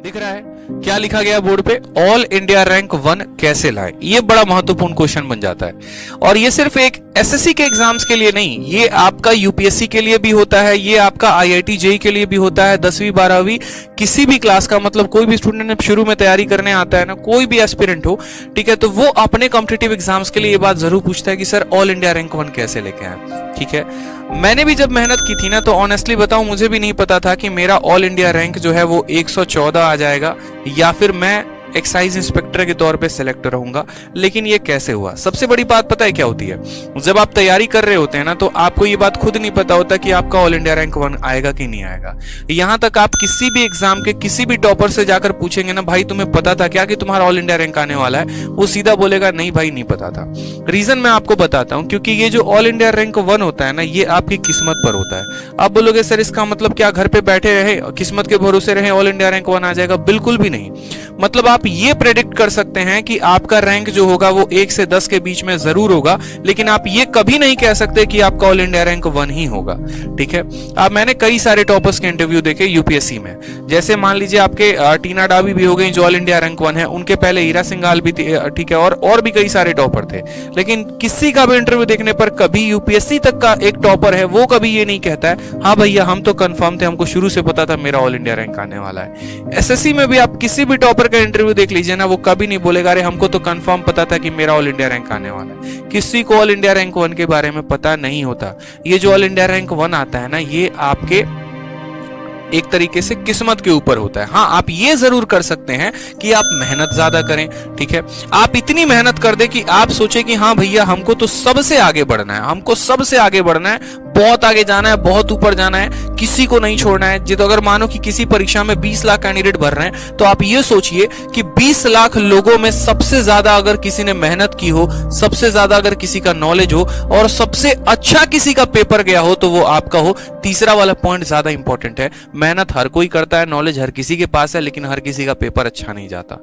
दिख रहा है क्या लिखा गया बोर्ड पे, ऑल इंडिया रैंक 1 कैसे लाए। ये बड़ा महत्वपूर्ण क्वेश्चन बन जाता है। और ये सिर्फ एक एसएससी के एग्जाम्स के लिए नहीं, ये आपका यूपीएससी के लिए भी होता है, ये आपका आईआईटी जेई के लिए भी होता है। 10वीं 12वीं किसी भी क्लास का, मतलब कोई भी स्टूडेंट शुरू में तैयारी करने आता है ना, कोई भी एस्पिरेंट हो, ठीक है, तो वो अपने कॉम्पिटिटिव एग्जाम्स के लिए ये बात जरूर पूछता है कि सर ऑल इंडिया रैंक 1 कैसे लेके आए। ठीक है, मैंने भी जब मेहनत की थी ना, तो ऑनेस्टली बताऊं, मुझे भी नहीं पता था कि मेरा ऑल इंडिया रैंक जो है वो 114 आ जाएगा या फिर मैं एक्साइज इंस्पेक्टर के तौर पे सिलेक्ट रहूंगा। लेकिन ये कैसे हुआ? सबसे बड़ी बात पता है क्या होती है, जब आप तैयारी कर रहे होते हैं ना, तो आपको ये बात खुद नहीं पता होता कि आपका ऑल इंडिया रैंक 1 आएगा कि नहीं आएगा। यहां तक आप किसी भी एग्जाम के किसी भी टॉपर से जाकर पूछेंगे ना, भाई तुम्हें पता था क्या कि तुम्हारा ऑल इंडिया रैंक आने वाला है, वो सीधा बोलेगा नहीं भाई नहीं पता था। रीजन मैं आपको बताता हूं, क्योंकि ये जो ऑल इंडिया रैंक 1 होता है ना, ये आपकी किस्मत पर होता है। आप बोलोगे सर इसका मतलब क्या घर पे बैठे रहे किस्मत के भरोसे रहे ऑल इंडिया रैंक 1 आ जाएगा? बिल्कुल भी नहीं। मतलब आप ये प्रेडिक्ट कर सकते हैं कि आपका रैंक जो होगा वो 1 से 10 के बीच में जरूर होगा, लेकिन आप ये कभी नहीं कह सकते कि आपका ऑल इंडिया रैंक 1 ही होगा। ठीक है, अब मैंने कई सारे टॉपर्स के इंटरव्यू देखे यूपीएससी में। जैसे मान लीजिए आपके टीना डाबी भी हो गई जो ऑल इंडिया रैंक 1 है, उनके पहले हीरा सिंघाल भी थी, ठीक है, और भी कई सारे टॉपर थे। लेकिन किसी का भी इंटरव्यू देखने पर कभी यूपीएससी तक का एक टॉपर है वो कभी ये नहीं कहता है हाँ भैया हम तो कंफर्म थे, हमको शुरू से पता था मेरा ऑल इंडिया रैंक आने वाला है। एसएससी में भी आप किसी भी टॉपर का इंटरव्यू देख लीजिए ना, वो कभी नहीं बोलेगा अरे हमको तो कंफर्म पता था कि मेरा ऑल इंडिया रैंक आने वाला है। किसी को ऑल इंडिया रैंक 1 के बारे में पता नहीं होता। ये जो ऑल इंडिया रैंक 1 आता है ना, ये आपके एक तरीके से किस्मत के ऊपर होता है। हाँ, आप ये जरूर कर सकते हैं कि आप मेहनत ज्यादा करें। ठीक है, आप इतनी मेहनत कर दे कि आप सोचे कि हाँ भैया हमको तो सबसे आगे बढ़ना है, हमको सबसे आगे बढ़ना है, बहुत आगे जाना है, बहुत ऊपर जाना है, किसी को नहीं छोड़ना है। जितो अगर मानो कि किसी परीक्षा में 20 लाख कैंडिडेट भर रहे हैं, तो आप ये सोचिए कि 20 लाख लोगों में सबसे ज्यादा अगर किसी ने मेहनत की हो, सबसे ज्यादा अगर किसी का नॉलेज हो और सबसे अच्छा किसी का पेपर गया हो, तो वो आपका हो। तीसरा वाला पॉइंट ज्यादा इंपॉर्टेंट है। मेहनत हर कोई करता है, नॉलेज हर किसी के पास है, लेकिन हर किसी का पेपर अच्छा नहीं जाता।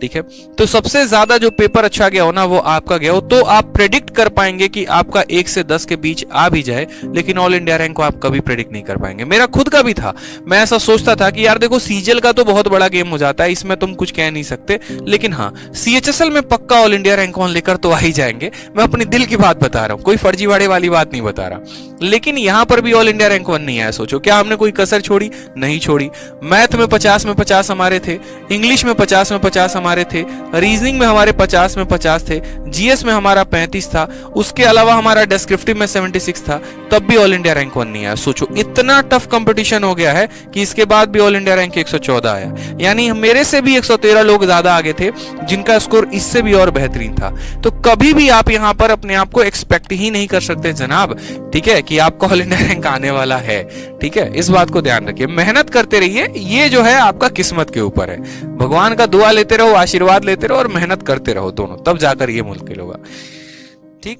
ठीक है, तो सबसे ज्यादा जो पेपर अच्छा गया हो ना, वो आपका गया हो, तो आप प्रेडिक्ट कर पाएंगे कि आपका 1 से 10 के बीच आ भी जाए, लेकिन ऑल इंडिया रैंक को आप कभी प्रेडिक्ट नहीं कर पाएंगे। मेरा खुद का भी था, मैं ऐसा सोचता था कि यार देखो सीजीएल का तो बहुत बड़ा गेम हो जाता है, इसमें तुम कुछ कह नहीं सकते, लेकिन हाँ सीएचएसएल में पक्का ऑल इंडिया रैंक 1 लेकर तो आ ही जाएंगे। मैं अपने दिल की बात बता रहा हूं, कोई फर्जीवाड़े वाली बात नहीं बता रहा। लेकिन यहां पर भी ऑल इंडिया रैंक 1 नहीं आया। सोचो क्या हमने कोई कसर छोड़ी? नहीं छोड़ी। मैथ में 50 में 50 हमारे थे, इंग्लिश में 50 में 50 हमारे थे, रीजनिंग में हमारे 50 में 50 थे, जीएस में हमारा 35 था, उसके अलावा हमारा डिस्क्रिप्टिव में 76 था, तब भी ऑल इंडिया रैंक 1 नहीं आया। सोचो इतना टफ कंपटीशन हो गया है कि इसके बाद भी ऑल इंडिया रैंक 114 आया। यानी मेरे से भी 113 लोग ज्यादा आगे थे जिनका स्कोर इससे भी और बेहतरीन था। तो कभी भी आप यहां पर अपने आप को एक्सपेक्ट ही नहीं कर सकते जनाब, ठीक है, कि आपको ऑल इंडिया रैंक आने वाला है। ठीक है, इस बात को ध्यान रखिए, मेहनत करते रहिए, ये जो है आपका किस्मत के ऊपर है। भगवान का दुआ लेते रहो, आशीर्वाद लेते रहो और मेहनत करते रहो दोनों, तब जाकर ये मुमकिन होगा। ठीक।